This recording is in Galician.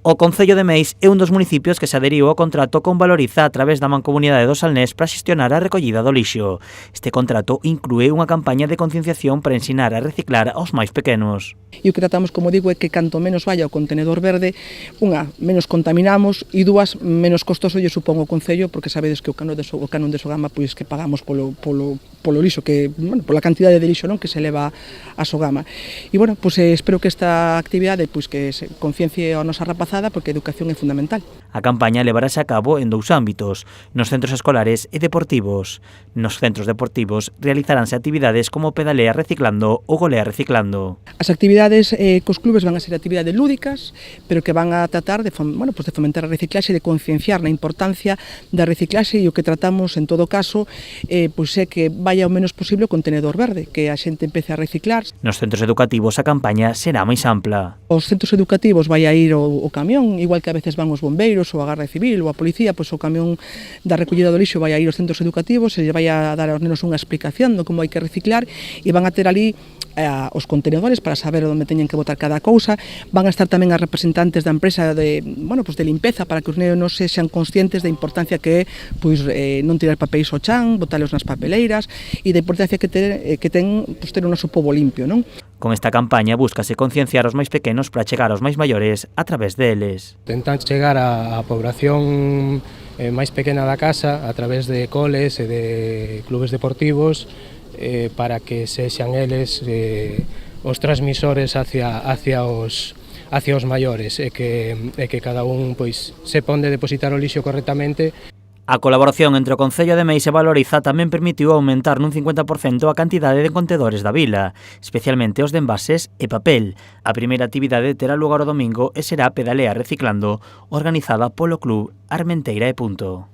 O Concello de Meis é un dos municipios que se adheriu ao contrato con Valoriza a través da Mancomunidade do Salnés para xestionar a recollida do lixo. Este contrato inclúe unha campaña de concienciación para ensinar a reciclar aos máis pequenos. E o que tratamos, como digo, é que canto menos vaya ao contenedor verde, unha, menos contaminamos e dúas, menos costoso lle supón o Concello, porque sabedes que o canon de Sogama pois que pagamos polo lixo, que, bueno, pola cantidade de lixo, non, que se leva a Sogama. E, bueno, pois espero que esta actividade pois que se conciencie a nosa rapazada, porque a educación é fundamental. A campaña levarase a cabo en dous ámbitos, nos centros escolares e deportivos. Nos centros deportivos realizaránse actividades como pedalea reciclando ou golea reciclando. As actividades cos clubes van a ser actividades lúdicas, pero que van a tratar de fomentar a reciclaxe e de concienciar na importancia da reciclaxe, e o que tratamos en todo caso pois é que vaya o menos posible o contenedor verde, que a xente empece a reciclar. Nos centros educativos a campaña será máis ampla. Os centros educativos vai a ir o camión, igual que a veces van os bombeiros ou a Garda Civil ou a Policía, pois o camión da recollida do lixo vai a ir aos centros educativos e vai a dar aos nenos unha explicación de como hai que reciclar, e van a ter ali os contenedores para saber onde teñen que botar cada cousa. Van a estar tamén as representantes da empresa de limpeza, para que os nenos sexan conscientes da importancia que é pois non tirar papéis ao chan, botalos nas papeleiras, e da importancia que ten ter o noso pobo limpio, non? Con esta campaña búscase concienciar os máis pequenos para chegar aos máis maiores a través deles. Tentan chegar á población máis pequena da casa a través de coles e de clubes deportivos, para que sexan eles os transmisores hacia os maiores, e que cada un pois sepa onde depositar o lixo correctamente. A colaboración entre o Concello de Meis e Valoriza tamén permitiu aumentar nun 50% a cantidade de contedores da vila, especialmente os de envases e papel. A primeira actividade terá lugar o domingo e será pedalea reciclando, organizada polo Club Armenteira e Punto.